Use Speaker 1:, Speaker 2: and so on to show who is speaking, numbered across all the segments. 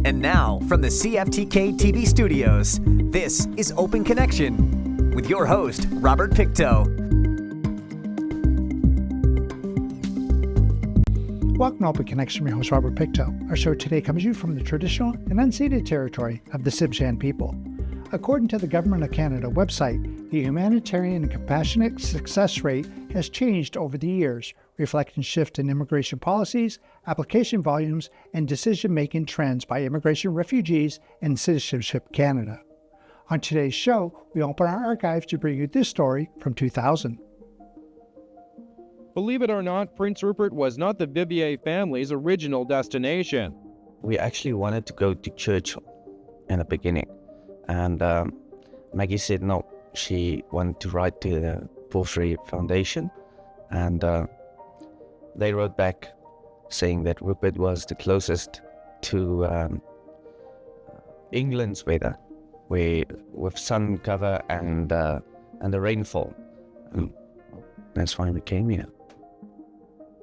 Speaker 1: And now, from the CFTK-TV studios, this is Open Connection with your host, Robert Pictou.
Speaker 2: Welcome to Open Connection. I'm your host, Robert Pictou. Our show today comes to you from the traditional and unceded territory of the Sibshan people. According to the Government of Canada website, the humanitarian and compassionate success rate has changed over the years, reflecting shift in immigration policies, application volumes, and decision-making trends by immigration refugees and Citizenship Canada. On today's show, we open our archives to bring you this story from 2000.
Speaker 3: Believe it or not, Prince Rupert was not the Vivier family's original destination.
Speaker 4: We actually wanted to go to Churchill in the beginning, and Maggie said no. She wanted to write to the Porphyry Foundation, and they wrote back saying that Rupert was the closest to England's weather, with sun cover and the rainfall. And that's why we came here.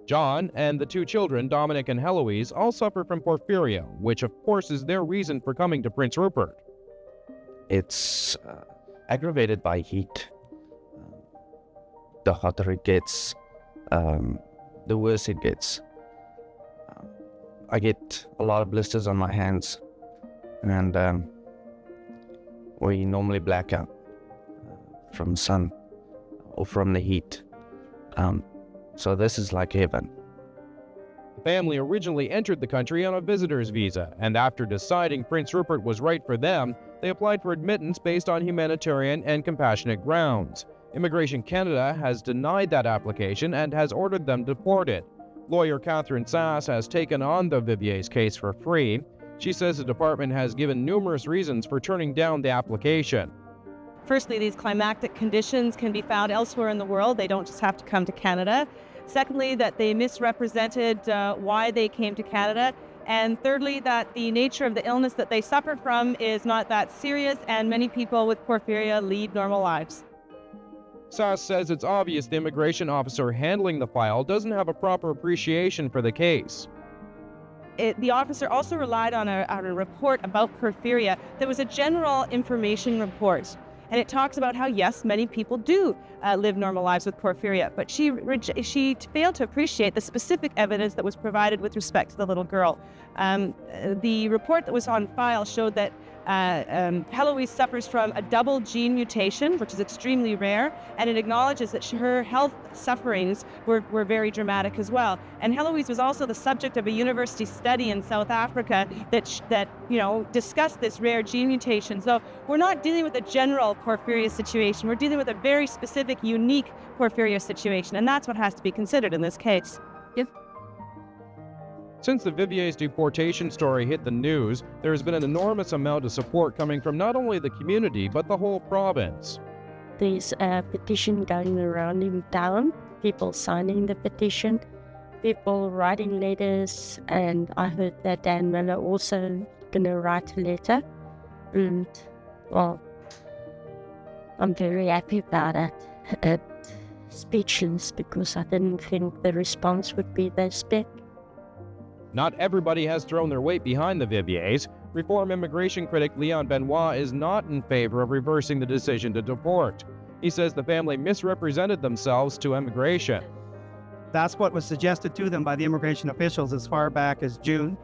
Speaker 3: John and the two children, Dominic and Heloise, all suffer from porphyria, which of course is their reason for coming to Prince Rupert.
Speaker 4: It's aggravated by heat. The hotter it gets, the worse it gets. I get a lot of blisters on my hands, and we normally black out from sun or from the heat. So this is like heaven.
Speaker 3: The family originally entered the country on a visitor's visa, and after deciding Prince Rupert was right for them, they applied for admittance based on humanitarian and compassionate grounds. Immigration Canada has denied that application and has ordered them deported. Lawyer Catherine Sass has taken on the Vivier's case for free. She says the department has given numerous reasons for turning down the application.
Speaker 5: Firstly, these climatic conditions can be found elsewhere in the world. They don't just have to come to Canada. Secondly, that they misrepresented why they came to Canada. And thirdly, that the nature of the illness that they suffer from is not that serious, and many people with porphyria lead normal lives.
Speaker 3: Sass says it's obvious the immigration officer handling the file doesn't have a proper appreciation for the case.
Speaker 5: The officer also relied on a report about porphyria. There was a general information report, and it talks about how, yes, many people do live normal lives with porphyria, but she failed to appreciate the specific evidence that was provided with respect to the little girl. The report that was on file showed that Heloise suffers from a double gene mutation, which is extremely rare, and it acknowledges that her health sufferings were very dramatic as well. And Heloise was also the subject of a university study in South Africa that discussed this rare gene mutation. So we're not dealing with a general porphyria situation. We're dealing with a very specific, unique porphyria situation, and that's what has to be considered in this case. Yep.
Speaker 3: Since the Vivier's deportation story hit the news, there has been an enormous amount of support coming from not only the community, but the whole province.
Speaker 6: There's a petition going around in town, people signing the petition, people writing letters, and I heard that Dan Miller also going to write a letter. And, well, I'm very happy about it. Speechless, because I didn't think the response would be this big.
Speaker 3: Not everybody has thrown their weight behind the Viviers. Reform immigration critic Leon Benoit is not in favor of reversing the decision to deport. He says the family misrepresented themselves to immigration.
Speaker 7: That's what was suggested to them by the immigration officials as far back as June,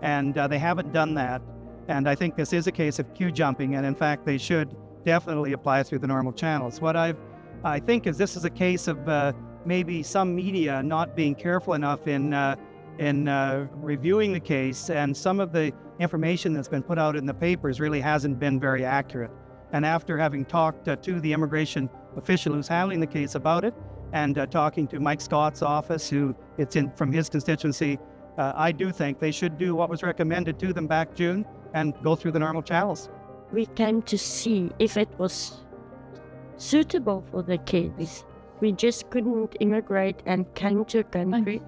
Speaker 7: and they haven't done that. And I think this is a case of queue jumping, and in fact they should definitely apply through the normal channels. What I think is this is a case of maybe some media not being careful enough in reviewing the case, and some of the information that's been put out in the papers really hasn't been very accurate. And after having talked to the immigration official who's handling the case about it, and talking to Mike Scott's office, who it's in from his constituency, I do think they should do what was recommended to them back June and go through the normal channels.
Speaker 6: We came to see if it was suitable for the kids. We just couldn't immigrate and came to a country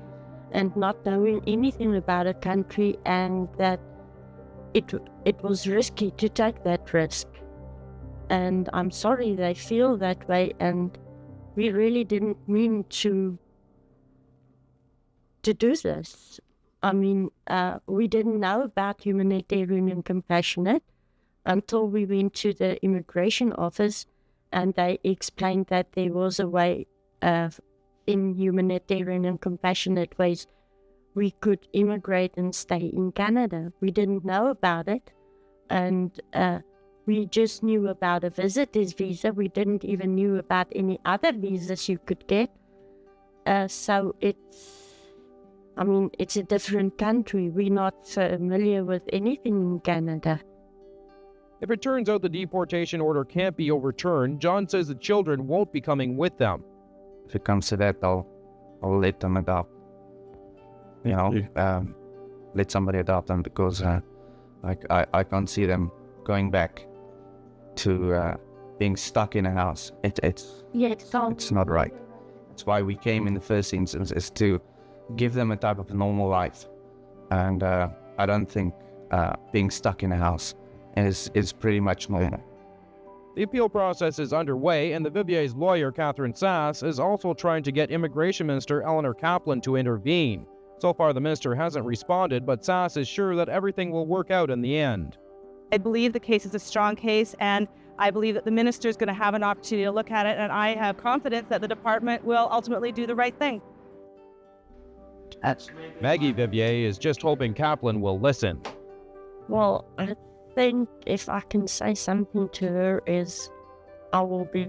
Speaker 6: and not knowing anything about a country, and that it was risky to take that risk. And I'm sorry they feel that way, and we really didn't mean to do this. we didn't know about humanitarian and compassionate until we went to the immigration office and they explained that there was a way in humanitarian and compassionate ways we could immigrate and stay in Canada. We didn't know about it, and we just knew about a visitor's visa. We didn't even knew about any other visas you could get. So it's a different country. We're not familiar with anything in Canada.
Speaker 3: If it turns out the deportation order can't be overturned, John says the children won't be coming with them.
Speaker 4: If it comes to that, I'll let them adopt. Let somebody adopt them, because I can't see them going back to being stuck in a house. It's not right. That's why we came in the first instance, is to give them a type of normal life. And I don't think being stuck in a house is pretty much normal.
Speaker 3: The appeal process is underway, and the Vivier's lawyer, Catherine Sass, is also trying to get Immigration Minister Eleanor Kaplan to intervene. So far, the minister hasn't responded, but Sass is sure that everything will work out in the end.
Speaker 5: I believe the case is a strong case, and I believe that the minister is going to have an opportunity to look at it, and I have confidence that the department will ultimately do the right thing.
Speaker 3: Maggie Vivier is just hoping Kaplan will listen.
Speaker 6: Well, I think if I can say something to her is I will be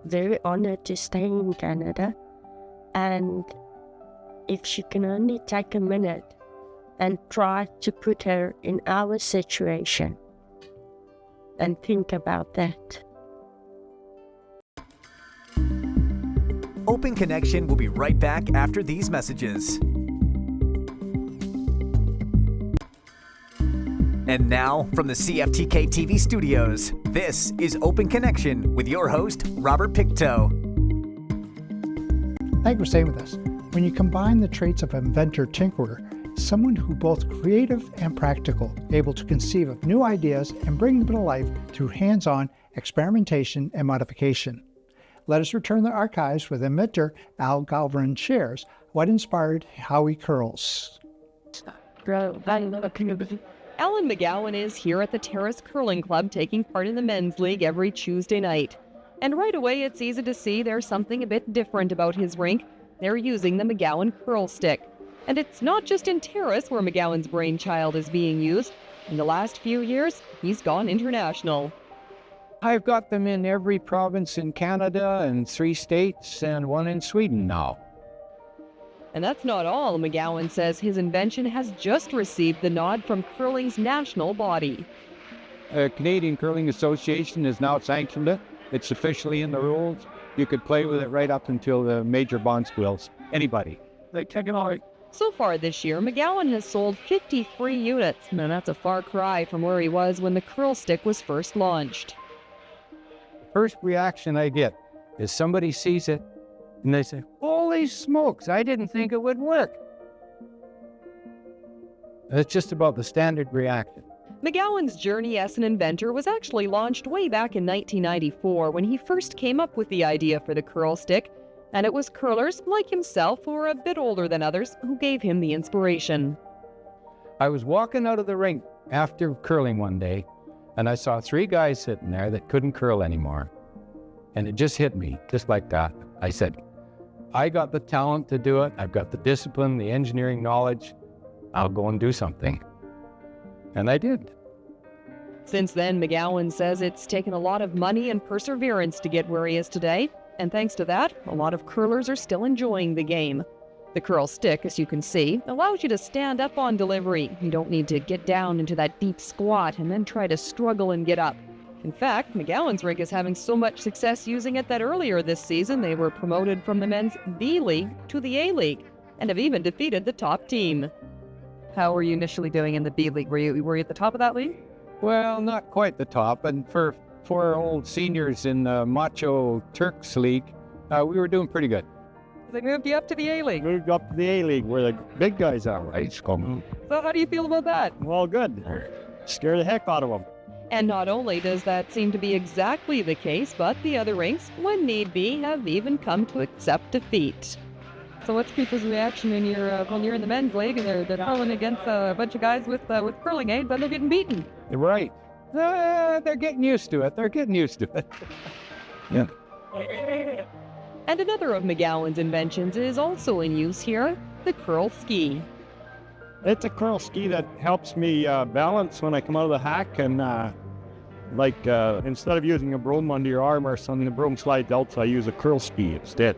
Speaker 6: very honored to stay in Canada, and if she can only take a minute and try to put her in our situation and think about that.
Speaker 1: Open Connection will be right back after these messages. And now, from the CFTK-TV studios, this is Open Connection with your host, Robert Pictou.
Speaker 2: Thank you for staying with us. When you combine the traits of inventor-tinkerer, someone who both creative and practical, able to conceive of new ideas and bring them to life through hands-on experimentation and modification. Let us return the archives with inventor Al Galvin shares what inspired Howie Curls.
Speaker 8: Alan McGowan is here at the Terrace Curling Club taking part in the men's league every Tuesday night. And right away it's easy to see there's something a bit different about his rink. They're using the McGowan curl stick. And it's not just in Terrace where McGowan's brainchild is being used. In the last few years, he's gone international.
Speaker 9: I've got them in every province in Canada and 3 states and 1 in Sweden now.
Speaker 8: And that's not all. McGowan says his invention has just received the nod from curling's national body.
Speaker 9: The Canadian Curling Association has now sanctioned it. It's officially in the rules. You could play with it right up until the major bond squills. Anybody. They take it all.
Speaker 8: So far this year, McGowan has sold 53 units, and that's a far cry from where he was when the curl stick was first launched.
Speaker 9: First reaction I get is somebody sees it and they say, "Holy smokes, I didn't think it would work." That's just about the standard reaction.
Speaker 8: McGowan's journey as an inventor was actually launched way back in 1994 when he first came up with the idea for the curl stick, and it was curlers like himself who were a bit older than others who gave him the inspiration.
Speaker 9: I was walking out of the rink after curling one day, and I saw 3 guys sitting there that couldn't curl anymore. And it just hit me, just like that. I said, I got the talent to do it. I've got the discipline, the engineering knowledge. I'll go and do something. And I did.
Speaker 8: Since then, McGowan says it's taken a lot of money and perseverance to get where he is today. And thanks to that, a lot of curlers are still enjoying the game. The curl stick, as you can see, allows you to stand up on delivery. You don't need to get down into that deep squat and then try to struggle and get up. In fact, McGowan's rink is having so much success using it that earlier this season they were promoted from the men's B League to the A League and have even defeated the top team. How were you initially doing in the B League? Were you at the top of that league?
Speaker 9: Well, not quite the top. And for our old seniors in the Macho Turks League, we were doing pretty good.
Speaker 8: They moved you up to the A League.
Speaker 9: Moved up to the A League where the big guys are, right?
Speaker 8: So how do you feel about that?
Speaker 9: Well, good. Scare the heck out of them.
Speaker 8: And not only does that seem to be exactly the case, but the other rinks, when need be, have even come to accept defeat. So what's people's reaction when you're in the men's league and they're curling against a bunch of guys with curling aids, but they're getting beaten?
Speaker 9: You're right. They're getting used to it. Yeah.
Speaker 8: And another of McGowan's inventions is also in use here, the curl ski.
Speaker 10: It's a curl ski that helps me balance when I come out of the hack, and instead of using a broom under your arm or something, the broom slides out, so I use a curl ski instead.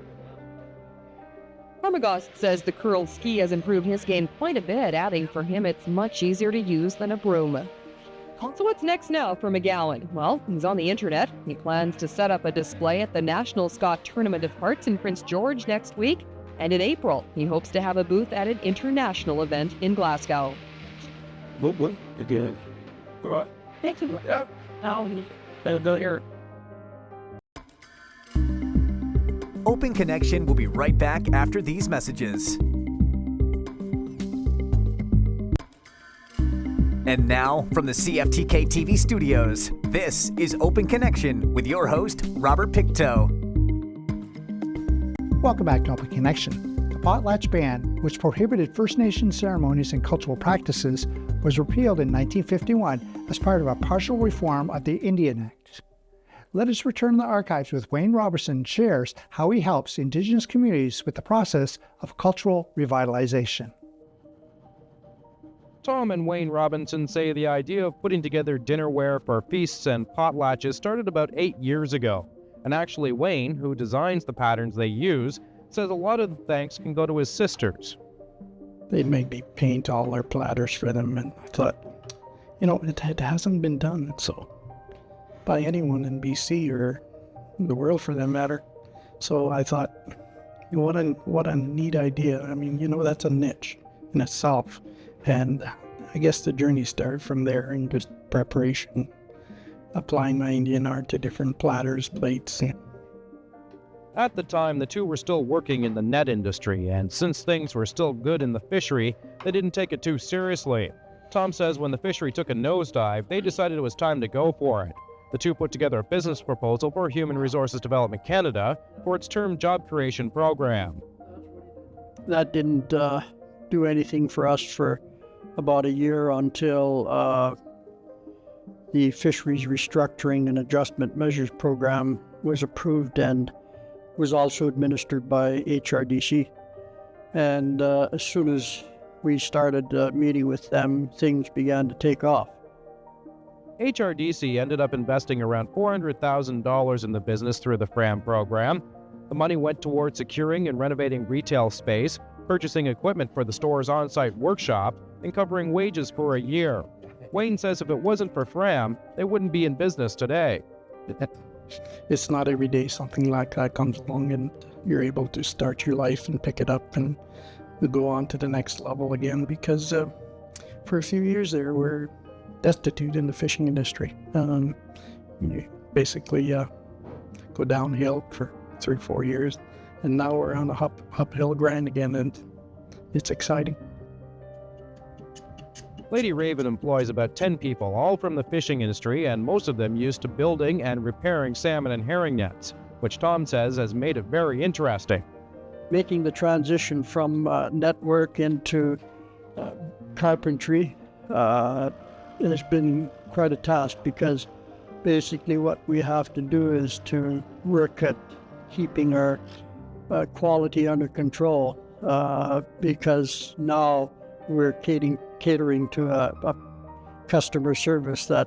Speaker 8: Armagost says the curl ski has improved his game quite a bit, adding for him it's much easier to use than a broom. So what's next now for McGowan? Well, he's on the internet. He plans to set up a display at the National Scott Tournament of Hearts in Prince George next week, and in April, he hopes to have a booth at an international event in Glasgow.
Speaker 10: What? Again. What?
Speaker 1: Open Connection will be right back after these messages. And now, from the CFTK-TV studios, this is Open Connection with your host, Robert Pictou.
Speaker 2: Welcome back to Open Connection. The potlatch ban, which prohibited First Nation ceremonies and cultural practices, was repealed in 1951 as part of a partial reform of the Indian Act. Let us return to the archives with Wayne Robertson shares how he helps Indigenous communities with the process of cultural revitalization.
Speaker 3: Tom and Wayne Robinson say the idea of putting together dinnerware for feasts and potlatches started about 8 years ago. And actually Wayne, who designs the patterns they use, says a lot of the thanks can go to his sisters.
Speaker 11: They'd make me paint all their platters for them, and I thought, it hasn't been done so by anyone in BC or the world for that matter. So I thought, what a neat idea. I mean, that's a niche in itself. And I guess the journey started from there in just preparation, applying my Indian art to different platters, plates.
Speaker 3: At the time, the two were still working in the net industry, and since things were still good in the fishery, they didn't take it too seriously. Tom says when the fishery took a nosedive, they decided it was time to go for it. The two put together a business proposal for Human Resources Development Canada for its term job creation program.
Speaker 11: That didn't do anything for us for about a year until the Fisheries Restructuring and Adjustment Measures Program was approved and was also administered by HRDC. And as soon as we started meeting with them, things began to take off.
Speaker 3: HRDC ended up investing around $400,000 in the business through the FRAM program. The money went towards securing and renovating retail space, purchasing equipment for the store's on-site workshop, and covering wages for a year. Wayne says if it wasn't for FRAM, they wouldn't be in business today.
Speaker 11: It's not every day something like that comes along and you're able to start your life and pick it up and go on to the next level again, because for a few years there we're destitute in the fishing industry. You basically go downhill for 3-4 years, and now we're on the uphill grind again, and it's exciting.
Speaker 3: Lady Raven employs about 10 people, all from the fishing industry, and most of them used to building and repairing salmon and herring nets, which Tom says has made it very interesting.
Speaker 11: Making the transition from network into carpentry, it has been quite a task, because basically what we have to do is to work at keeping our quality under control, because now we're catering to a customer service that,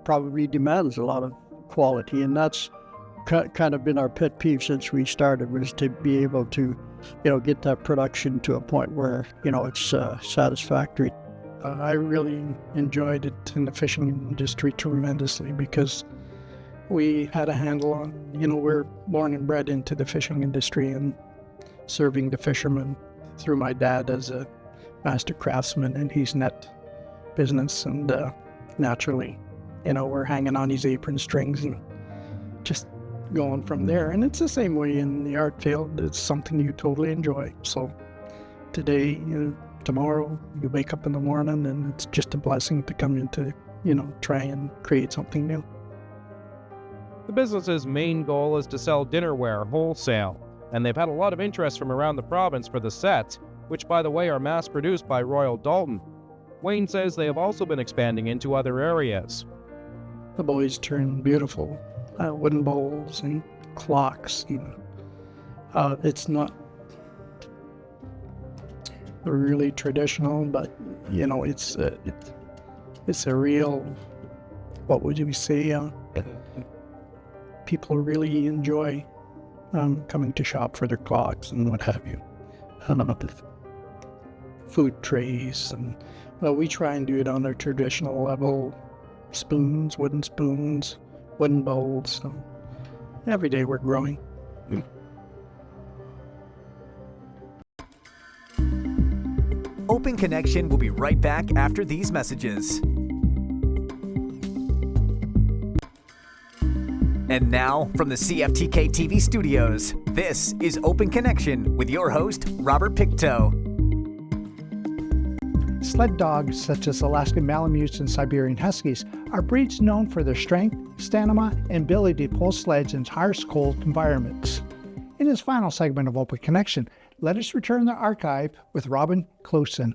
Speaker 11: probably demands a lot of quality. And that's kind of been our pet peeve since we started, was to be able to, get that production to a point where, it's satisfactory. I really enjoyed it in the fishing industry tremendously, because we had a handle on, we're born and bred into the fishing industry and serving the fishermen through my dad as a master craftsman in his net business. And naturally, we're hanging on his apron strings and just going from there. And it's the same way in the art field. It's something you totally enjoy. So today, tomorrow, you wake up in the morning and it's just a blessing to come into, try and create something new.
Speaker 3: The business's main goal is to sell dinnerware wholesale. and they've had a lot of interest from around the province for the sets, which by the way are mass-produced by Royal Dalton. Wayne says they have also been expanding into other areas.
Speaker 11: The boys turn beautiful wooden bowls and clocks. It's not really traditional, but it's a real, what would you say? People really enjoy coming to shop for their clocks and what have you. Food trays, and we try and do it on a traditional level. Spoons, wooden bowls. So every day we're growing.
Speaker 1: Open Connection will be right back after these messages. And now, from the CFTK-TV studios, this is Open Connection with your host, Robert Pictou.
Speaker 2: Sled dogs, such as Alaskan Malamutes and Siberian Huskies, are breeds known for their strength, stamina, and ability to pull sleds in harsh, cold environments. In this final segment of Open Connection, let us return to the archive with Robin Closen.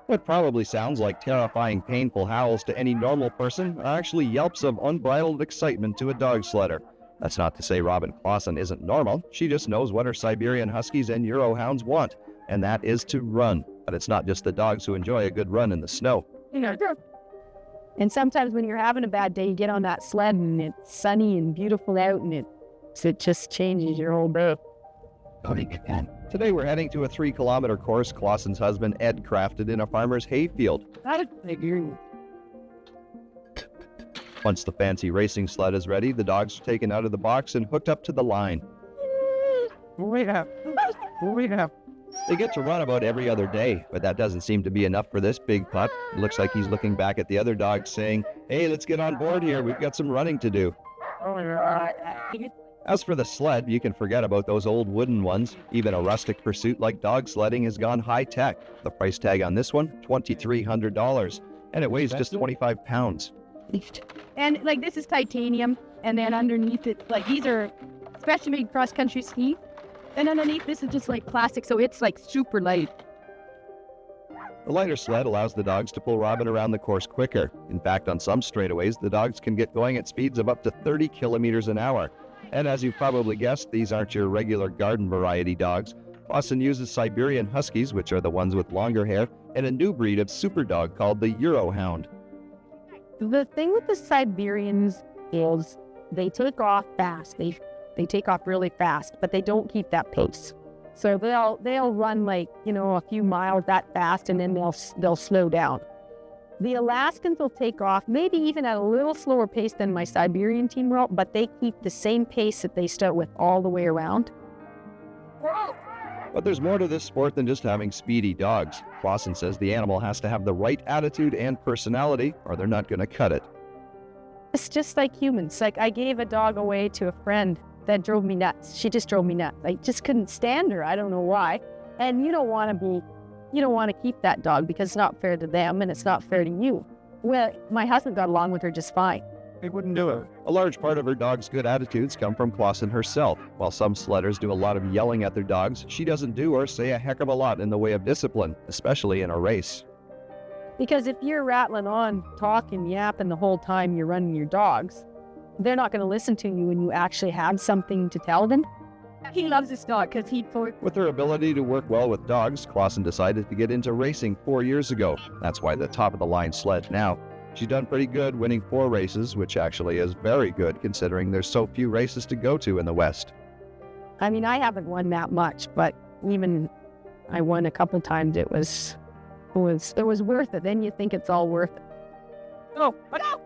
Speaker 12: What probably sounds like terrifying, painful howls to any normal person are actually yelps of unbridled excitement to a dog sledder. That's not to say Robin Clausen isn't normal. She just knows what her Siberian Huskies and Eurohounds want, and that is to run. But it's not just the dogs who enjoy a good run in the snow.
Speaker 8: And sometimes when you're having a bad day, you get on that sled and it's sunny and beautiful out, and it just changes your whole day.
Speaker 12: Today we're heading to a 3-kilometer course Clausen's husband Ed crafted in a farmer's hayfield. Once the fancy racing sled is ready, the dogs are taken out of the box and hooked up to the line. They get to run about every other day, but that doesn't seem to be enough for this big pup. It looks like he's looking back at the other dogs saying, "Hey, let's get on board here. We've got some running to do." As for the sled, you can forget about those old wooden ones. Even a rustic pursuit like dog sledding has gone high-tech. The price tag on this one, $2,300, and it weighs just 25 pounds.
Speaker 8: And this is titanium, and then underneath it, these are specially made cross-country ski. And underneath this is just plastic, so it's super light.
Speaker 12: The lighter sled allows the dogs to pull Robin around the course quicker. In fact, on some straightaways, the dogs can get going at speeds of up to 30 kilometers an hour. And as you've probably guessed, these aren't your regular garden variety dogs. Clausen uses Siberian Huskies, which are the ones with longer hair, and a new breed of super dog called the Eurohound.
Speaker 8: The thing with the Siberians is they take off fast. They take off really fast, but they don't keep that pace. So they'll run a few miles that fast, and then they'll slow down. The Alaskans will take off maybe even at a little slower pace than my Siberian team will, but they keep the same pace that they start with all the way around.
Speaker 12: But there's more to this sport than just having speedy dogs. Clausen says the animal has to have the right attitude and personality, or they're not going to cut it.
Speaker 8: It's just like humans. I gave a dog away to a friend that drove me nuts. She just drove me nuts. I just couldn't stand her. I don't know why. And you don't want to keep that dog because it's not fair to them and it's not fair to you. Well, my husband got along with her just fine.
Speaker 12: He wouldn't do it. A large part of her dog's good attitudes come from Clausen herself. While some sledders do a lot of yelling at their dogs, she doesn't do or say a heck of a lot in the way of discipline, especially in a race.
Speaker 8: Because if you're rattling on, talking, yapping the whole time you're running your dogs, they're not going to listen to you when you actually have something to tell them. He loves his dog because
Speaker 12: With her ability to work well with dogs, Clausen decided to get into racing 4 years ago. That's why the top-of-the-line sled now. She's done pretty good, winning 4 races, which actually is very good considering there's so few races to go to in the West.
Speaker 8: I mean, I haven't won that much, but even I won a couple times. It was worth it. Then you think it's all worth it. Oh, but no!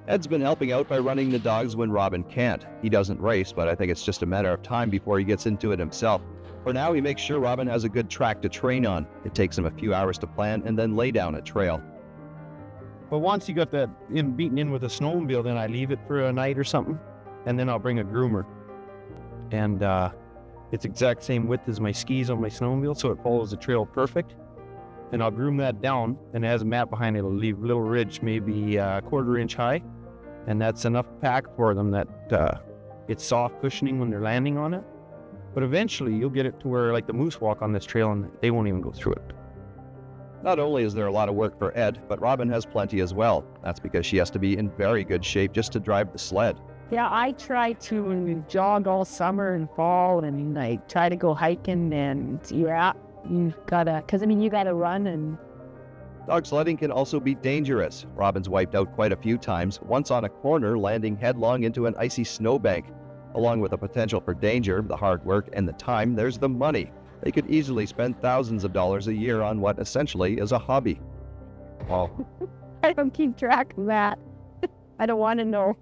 Speaker 12: Ed's been helping out by running the dogs when Robin can't. He doesn't race, but I think it's just a matter of time before he gets into it himself. For now, he makes sure Robin has a good track to train on. It takes him a few hours to plan and then lay down a trail.
Speaker 10: But once you got that beaten in with a snowmobile, then I leave it for a night or something, and then I'll bring a groomer. And it's exact same width as my skis on my snowmobile, so it follows the trail perfect. And I'll groom that down, and it has a mat behind it. It'll leave a little ridge, maybe a 1/4 inch high. And that's enough pack for them that it's soft cushioning when they're landing on it. But eventually you'll get it to where like the moose walk on this trail and they won't even go through it.
Speaker 12: Not only is there a lot of work for Ed, but Robin has plenty as well. That's because she has to be in very good shape just to drive the sled.
Speaker 13: Yeah, I try to jog all summer and fall, and I try to go hiking, and you gotta run. And
Speaker 12: Dog sledding can also be dangerous. Robin's wiped out quite a few times, once on a corner landing headlong into an icy snowbank. Along with the potential for danger, the hard work, and the time, there's the money. They could easily spend thousands of dollars a year on what essentially is a hobby.
Speaker 10: Well,
Speaker 13: I don't keep track of that. I don't want to know.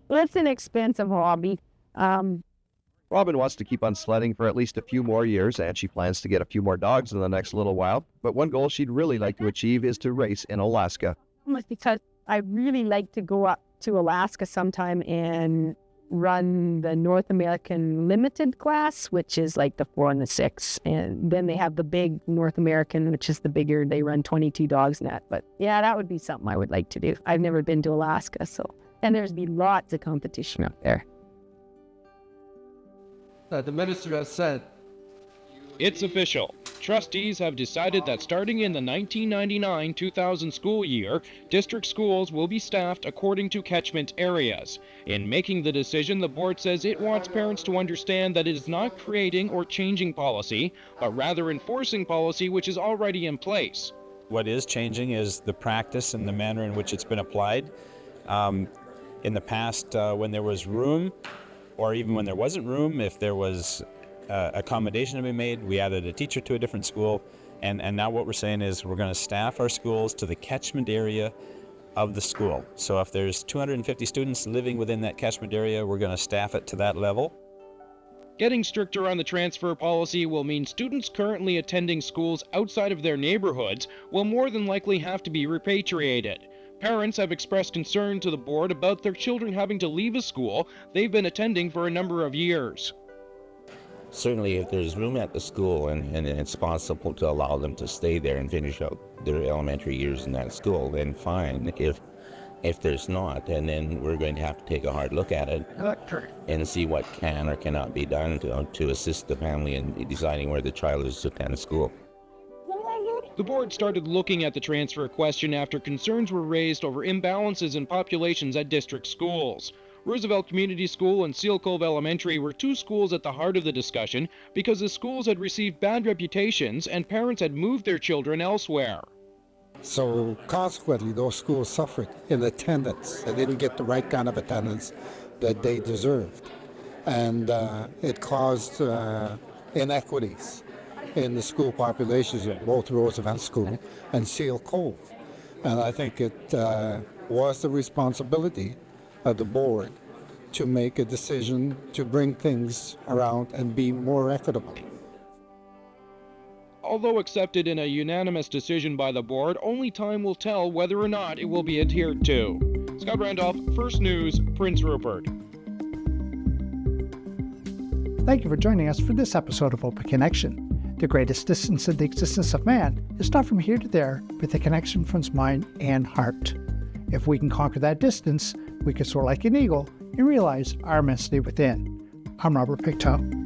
Speaker 13: Well, it's an expensive hobby.
Speaker 12: Robin wants to keep on sledding for at least a few more years, and she plans to get a few more dogs in the next little while. But one goal she'd really like to achieve is to race in Alaska.
Speaker 13: Because I really like to go up to Alaska sometime and run the North American Limited class, which is like the 4 and the 6. And then they have the big North American, which is the bigger. They run 22 dogs in that. But yeah, that would be something I would like to do. I've never been to Alaska, so. And there's been lots of competition up there.
Speaker 14: The minister has said.
Speaker 3: It's official. Trustees have decided that starting in the 1999-2000 school year, district schools will be staffed according to catchment areas. In making the decision, the board says it wants parents to understand that it is not creating or changing policy, but rather enforcing policy which is already in place.
Speaker 15: What is changing is the practice and the manner in which it's been applied. In the past, when there was room, or even when there wasn't room, if there was accommodation to be made, we added a teacher to a different school. And now what we're saying is we're going to staff our schools to the catchment area of the school. So if there's 250 students living within that catchment area, we're going to staff it to that level.
Speaker 3: Getting stricter on the transfer policy will mean students currently attending schools outside of their neighborhoods will more than likely have to be repatriated. Parents have expressed concern to the board about their children having to leave a school they've been attending for a number of years.
Speaker 16: Certainly, if there's room at the school and it's possible to allow them to stay there and finish out their elementary years in that school, then fine. If there's not, and then we're going to have to take a hard look at it and see what can or cannot be done to assist the family in deciding where the child is to attend school.
Speaker 3: The board started looking at the transfer question after concerns were raised over imbalances in populations at district schools. Roosevelt Community School and Seal Cove Elementary were two schools at the heart of the discussion because the schools had received bad reputations and parents had moved their children elsewhere.
Speaker 17: So consequently, those schools suffered in attendance. They didn't get the right kind of attendance that they deserved. And it caused inequities in the school populations of both Roosevelt School and Seal Cove. And I think it was the responsibility of the board to make a decision to bring things around and be more equitable.
Speaker 3: Although accepted in a unanimous decision by the board, only time will tell whether or not it will be adhered to. Scott Randolph, First News, Prince Rupert.
Speaker 2: Thank you for joining us for this episode of Open Connection. The greatest distance in the existence of man is not from here to there, but the connection from his mind and heart. If we can conquer that distance, we can soar like an eagle and realize our immensity within. I'm Robert Pictou.